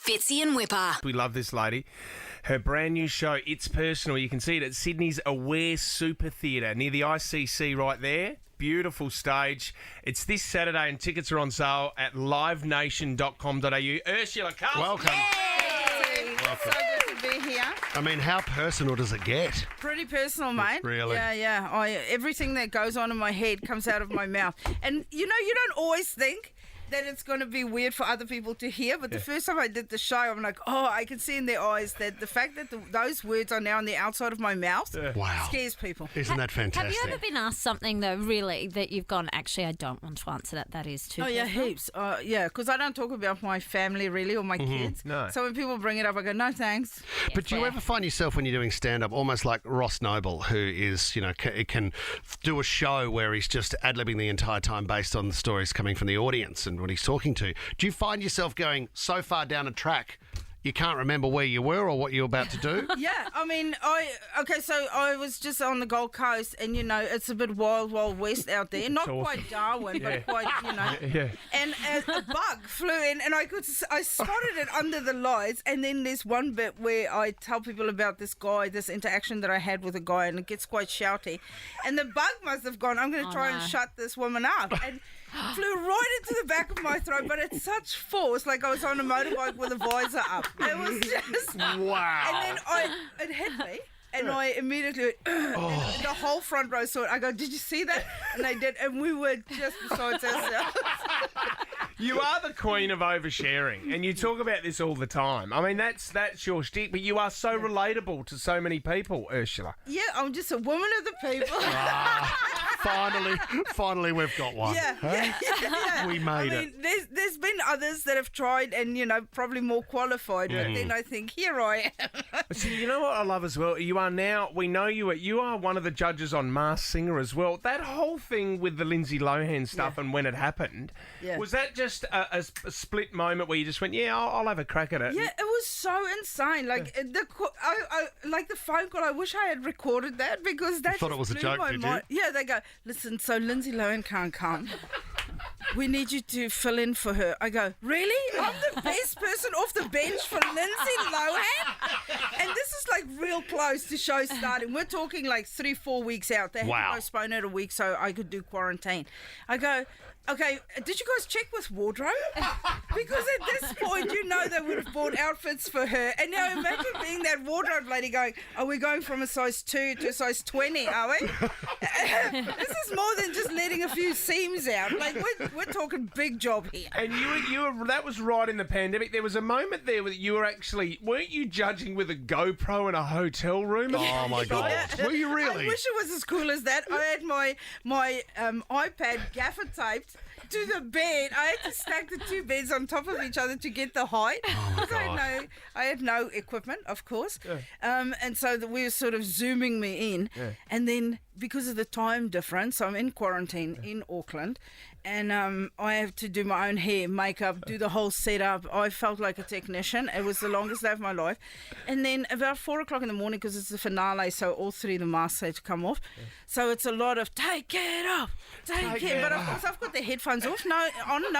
Fitzy and Whipper. We love this lady. Her brand new show, It's Personal. You can see it at Sydney's Aware Super Theatre near the ICC right there. Beautiful stage. It's this Saturday and tickets are on sale at livenation.com.au. Ursula, come. Welcome. So good to be here. I mean, how personal does it get? Pretty personal, mate. Really? Yeah. Everything that goes on in my head comes out of my mouth. And, you don't always think that it's going to be weird for other people to hear, but the first time I did the show, I'm like, I can see in their eyes that the fact that those words are now on the outside of my mouth Wow. scares people. Isn't that fantastic? Have you ever been asked something, though, really, that you've gone, actually, I don't want to answer that. That is too Yeah, personal? heaps. Because I don't talk about my family, really, or my kids. No. So when people bring it up, I go, no, thanks. But do you ever find yourself when you're doing stand-up almost like Ross Noble, who is, can do a show where he's just ad-libbing the entire time based on the stories coming from the audience and what he's talking to? Do you find yourself going so far down a track you can't remember where you were or what you were about to do? Yeah, I mean, so I was just on the Gold Coast and, it's a bit wild west out there. Not quite Darwin, but quite, Yeah. And a bug flew in and I spotted it under the lights, and then there's one bit where I tell people about this interaction that I had with a guy, and it gets quite shouty. And the bug must have gone, I'm going to try and shut this woman up. And flew right into the back of my throat, but at such force, like I was on a motorbike with a visor up. It was just... Wow. And then it hit me. And I immediately went, and the whole front row saw it. I go, did you see that? And they did. And we were just besides ourselves. You are the queen of oversharing, and you talk about this all the time. I mean, that's your shtick, but you are so relatable to so many people, Ursula. Yeah, I'm just a woman of the people. Finally, we've got one. Yeah. We made it. There's been others that have tried and, probably more qualified. But then I think, here I am. See, you know what I love as well? You are now, we know you are one of the judges on Masked Singer as well. That whole thing with the Lindsay Lohan stuff and when it happened, was that just a split moment where you just went, I'll have a crack at it? Yeah, it was so insane. Like, like the phone call, I wish I had recorded that because that thought it was a joke, did you? Yeah, they go, listen, so Lindsay Lohan can't come. We need you to fill in for her. I go, really? I'm the best person off the bench for Lindsay Lohan? And this is like real close to show starting. We're talking like 3-4 weeks out. They had to postpone it a week so I could do quarantine. I go, okay, did you guys check with wardrobe? Because at this point, they would have bought outfits for her. And now imagine being that wardrobe lady going, are we going from a size 2 to a size 20, are we? This is more than just letting a few seams out. Like, we're talking big job here. And you were that was right in the pandemic. There was a moment there where you were actually, weren't you judging with a GoPro in a hotel room? Oh, my God. Were you really? I wish it was as cool as that. I had my iPad gaffer taped to the bed. I had to stack the two beds on top of each other to get the height. I had no equipment, of course. And so we were sort of zooming me in. And then because of the time difference, I'm in quarantine in Auckland. And I have to do my own hair, makeup, do the whole setup. I felt like a technician. It was the longest day of my life. And then about 4 o'clock in the morning, because it's the finale, so all three of the masks had to come off. So it's a lot of, take it off, take it. But of course, I've got the headphones off. No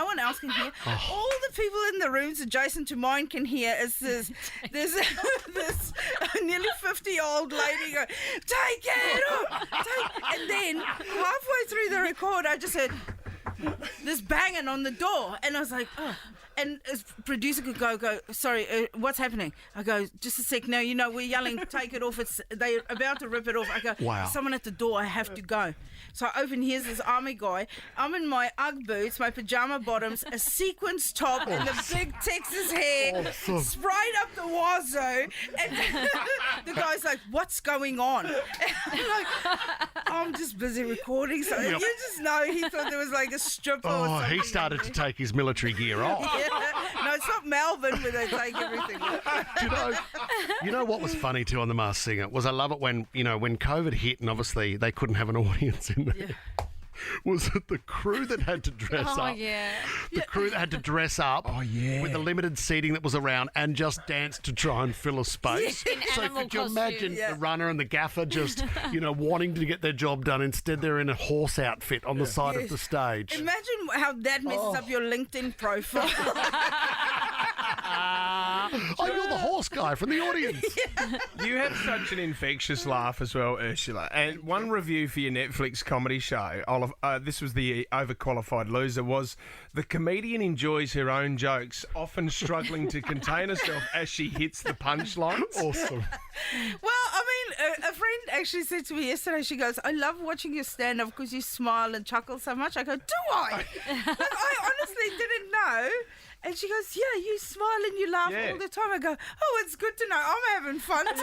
one else can hear. All the people in the rooms adjacent to mine can hear is this nearly 50-year-old lady going, take it off. And then halfway through the record, I just heard this banging on the door, and I was like, oh. And as producer could go, sorry, what's happening? I go, just a sec. No, we're yelling, take it off. They're about to rip it off. I go, someone at the door, I have to go. So I open, here's this army guy. I'm in my Ugg boots, my pajama bottoms, a sequins top, and the big Texas hair, sprayed up the wazoo. And the guy's like, what's going on? And I'm like, I'm just busy recording. So you just know he thought there was like a stripper or something. He started to take his military gear off. No, it's not Melbourne where they take everything off. You know what was funny too on The Masked Singer was I love it when COVID hit and obviously they couldn't have an audience in there. Yeah. Was it the crew that had to dress up? The crew that had to dress up with the limited seating that was around and just dance to try and fill a space. So could you imagine the runner and the gaffer just, wanting to get their job done? Instead, they're in a horse outfit on the side of the stage. Imagine how that messes up your LinkedIn profile. Oh, you're the horse guy from the audience. You have such an infectious laugh as well, Ursula. And one review for your Netflix comedy show, this was the overqualified loser, was the comedian enjoys her own jokes, often struggling to contain herself as she hits the punchlines. Awesome. Well, I mean, a friend actually said to me yesterday, she goes, I love watching your stand-up because you smile and chuckle so much. I go, do I? Like, I honestly didn't know. And she goes, yeah, you smile and you laugh all the time. I go, oh, it's good to know. I'm having fun too.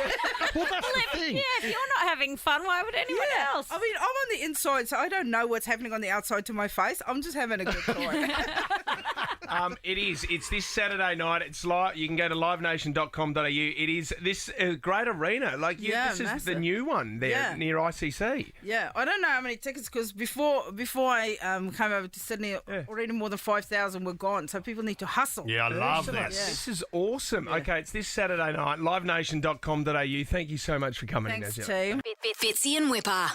Well, that's the thing. Yeah, if you're not having fun, why would anyone else? I mean, I'm on the inside, so I don't know what's happening on the outside to my face. I'm just having a good time. It is. It's this Saturday night. It's live. You can go to livenation.com.au. It is this great arena. Like, this is massive. the new one there near ICC. Yeah, I don't know how many tickets because before I came over to Sydney, already more than 5,000 were gone. So people need to hustle. Yeah, I love Ursula. this. This is awesome. Okay, it's this Saturday night. Livenation.com.au. Thank you so much for coming Thanks, in, Ursula. team. Fitzy and Whipper.